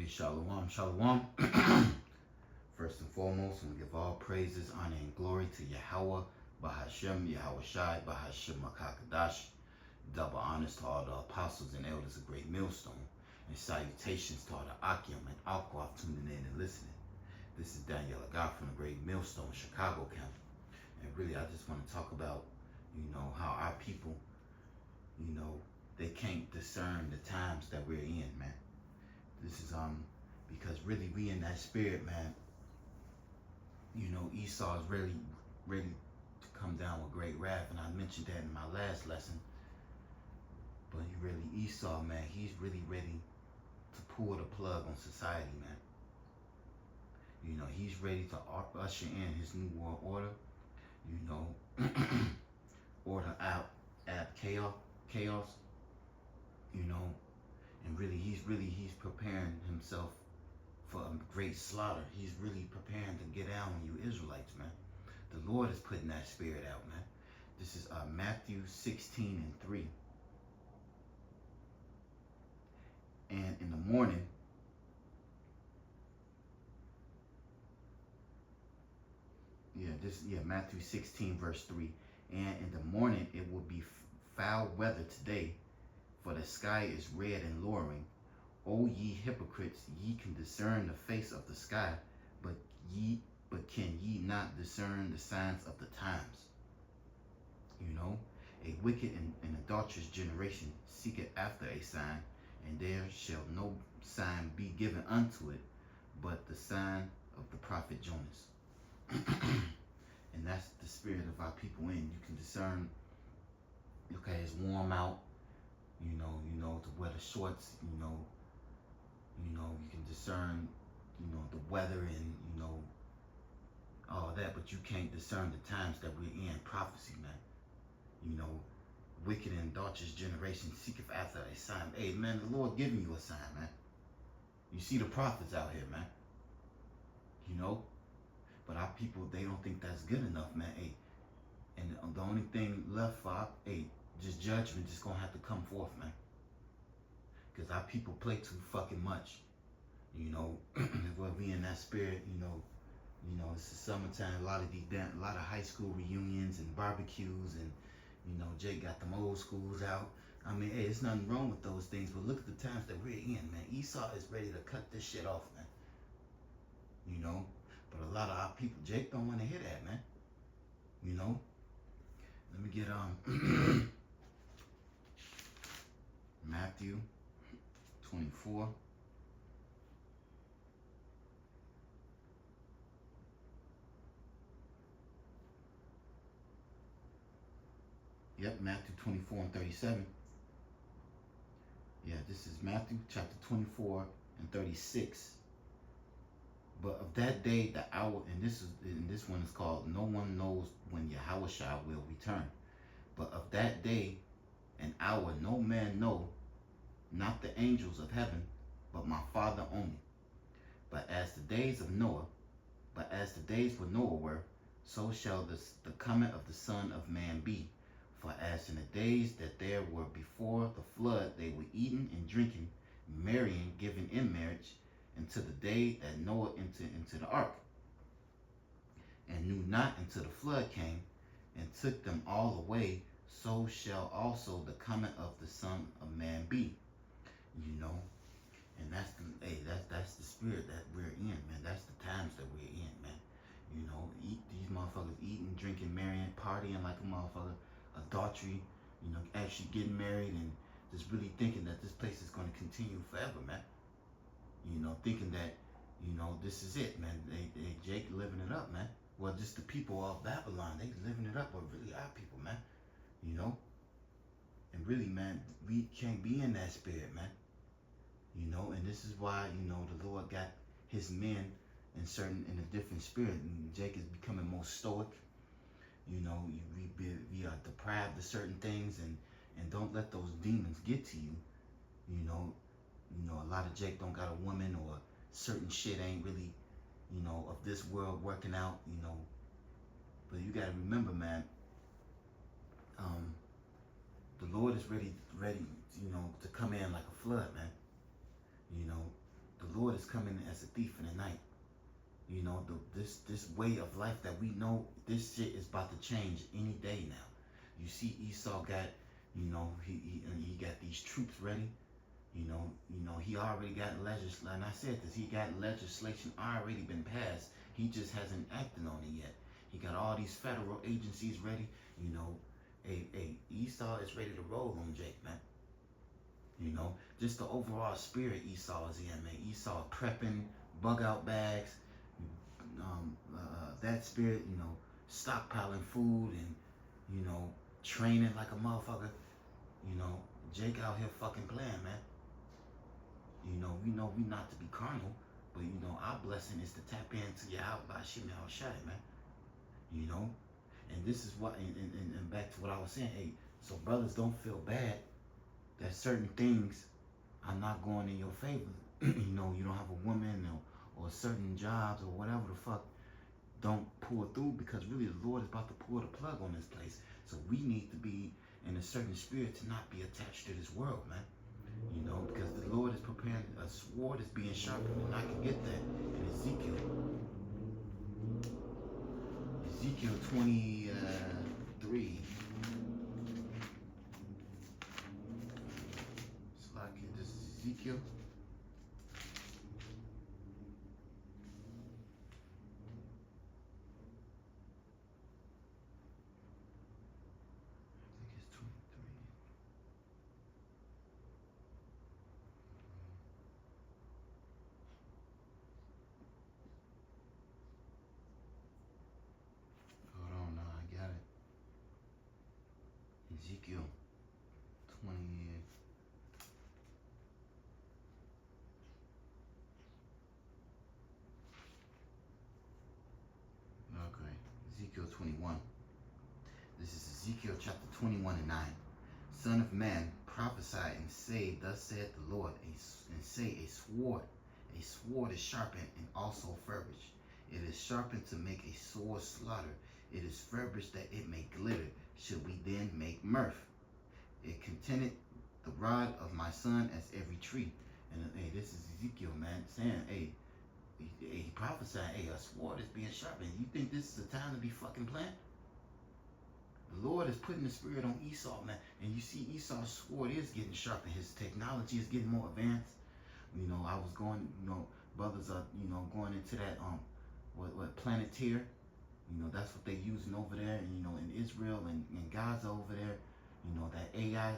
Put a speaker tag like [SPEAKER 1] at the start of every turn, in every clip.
[SPEAKER 1] Hey, shalom, shalom. First and foremost, I'm going to give all praises, honor, and glory to Yahweh, Bahashem, Yahweh Shai, Bahashem Makakadash. Double honors to all the apostles and elders of Great Millstone. And salutations to all the Akim and Alquaf tuning in and listening. This is Daniel Agar from the Great Millstone, Chicago camp. And really, I just want to talk about, how our people, they can't discern the times that we're in, man. This is because really we in that spirit, man. Esau is really ready to come down with great wrath, and I mentioned that in my last lesson. But Esau, man, he's really ready to pull the plug on society, man. He's ready to usher in his new world order. Order out chaos. And he's preparing himself for a great slaughter. He's really preparing to get down on you Israelites, man. The Lord is putting that spirit out, man. This is Matthew 16:3. And in the morning, Matthew 16 verse 3. And in the morning it will be foul weather today, for the sky is red and lowering. O ye hypocrites, ye can discern the face of the sky, but can ye not discern the signs of the times? A wicked and adulterous generation seeketh after a sign, and there shall no sign be given unto it, but the sign of the prophet Jonas. And that's the spirit of our people in. You can discern, okay, it's warm out, to wear the shorts, you can discern, the weather and, all that, but you can't discern the times that we're in. Prophecy, man. Wicked and adulterous generation seeketh after a sign. Hey, man, the Lord giving you a sign, man. You see the prophets out here, man. But our people, they don't think that's good enough, man. Hey, and the only thing left for just judgment just gonna have to come forth, man. Because our people play too fucking much. Well, we in that spirit, it's the summertime, a lot of high school reunions and barbecues, and Jake got them old schools out. I mean, hey, there's nothing wrong with those things, but look at the times that we're in, man. Esau is ready to cut this shit off, man. But a lot of our people, Jake don't want to hear that, man. Let me get Matthew 24. Yep, Matthew 24:37. Yeah, this is Matthew chapter 24 and 36. But of that day, the hour, and this one is called "No one knows when Yahweh Shai will return." But of that day and hour, no man know, not the angels of heaven, but my Father only. But as the days of Noah, as the days when Noah were, so shall the coming of the Son of Man be. For as in the days that there were before the flood, they were eating and drinking, marrying, giving in marriage, until the day that Noah entered into the ark, and knew not until the flood came and took them all away. So shall also the coming of the Son of Man be. And that's the spirit that we're in, man. That's the times that we're in, man. These motherfuckers eating, drinking, marrying, partying like a motherfucker, adultery, actually getting married, and just really thinking that this place is going to continue forever, man. Thinking that, this is it, man. Jake living it up, man. Well, just the people of Babylon, they living it up, but really our people, man. And really, man, we can't be in that spirit, man. And this is why, the Lord got his men in a different spirit. And Jake is becoming more stoic. We are deprived of certain things, and don't let those demons get to you. A lot of Jake don't got a woman, or certain shit ain't really, of this world working out, But you gotta remember, man, the Lord is ready, to come in like a flood, man. The Lord is coming as a thief in the night. You know, this way of life that we know, this shit is about to change any day now. You see, Esau got, you know, he got these troops ready. He already got legislation. And I said this, he got legislation already been passed. He just hasn't acted on it yet. He got all these federal agencies ready. You know, Esau is ready to roll on Jake, man. You know, just the overall spirit Esau is in, man. Esau prepping bug out bags, that spirit, stockpiling food and, training like a motherfucker. Jake out here fucking playing, man. We know we not to be carnal, but our blessing is to tap into your out by Shimmy al Shai, man. And this is what, and back to what I was saying, hey, so brothers don't feel bad that certain things are not going in your favor. You don't have a woman or certain jobs or whatever the fuck don't pull through, because really the Lord is about to pull the plug on this place. So we need to be in a certain spirit to not be attached to this world, man. Because the Lord is preparing, a sword is being sharpened, and I can get that in Ezekiel. Ezekiel 23. It's like this is Ezekiel. Ezekiel 20. Okay, Ezekiel 21. This is Ezekiel chapter 21 and 9. Son of man, prophesy and say, thus saith the Lord, and say, a sword is sharpened and also furbished. It is sharpened to make a sore slaughter. It is furbished that it may glitter. Should we then make mirth? It contented the rod of my son as every tree. And hey, this is Ezekiel, man, saying, hey, he prophesied, hey, a sword is being sharpened. You think this is the time to be fucking playing? The Lord is putting the spirit on Esau, man. And you see Esau's sword is getting sharpened. His technology is getting more advanced. I was going, brothers are, going into that, what Planeteer. That's what they using over there, and, in Israel and Gaza over there. That AI,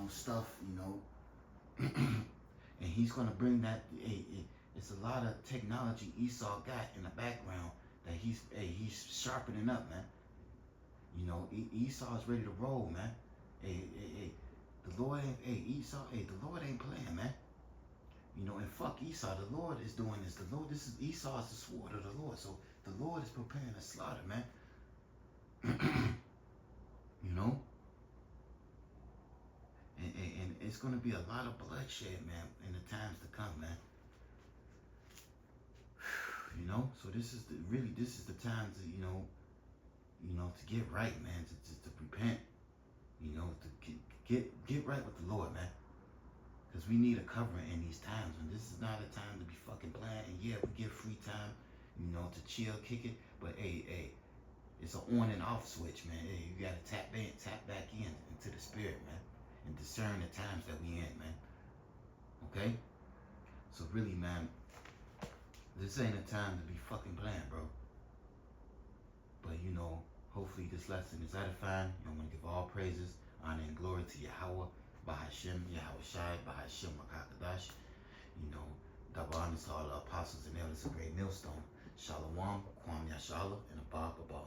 [SPEAKER 1] stuff, and he's going to bring that. It's a lot of technology Esau got in the background that he's sharpening up, man. Esau is ready to roll, man. The Lord ain't, Esau, the Lord ain't playing, man. And fuck Esau, the Lord is doing this. This is Esau's the sword of the Lord. So the Lord is preparing a slaughter, man. And it's going to be a lot of bloodshed, man, in the times to come, man. So this is the time to, to get right, man, to repent, to get right with the Lord, man. Because we need a covering in these times, and this is not a time to be fucking playing. And yeah, we get free time, to chill, kick it. But hey, it's an on and off switch, man. Hey, you gotta tap back into the spirit, man, and discern the times that we in, man. Okay? So really, man, this ain't a time to be fucking playing, bro. But hopefully this lesson is edifying. I want to give all praises, honor, and glory to Yahweh, Bahashem, Yahweh Shai, Bahashem, Makakadash. Double honors to all the apostles and elders of Great Millstone. Shalom, Kwam Yashala, and Abba Abba.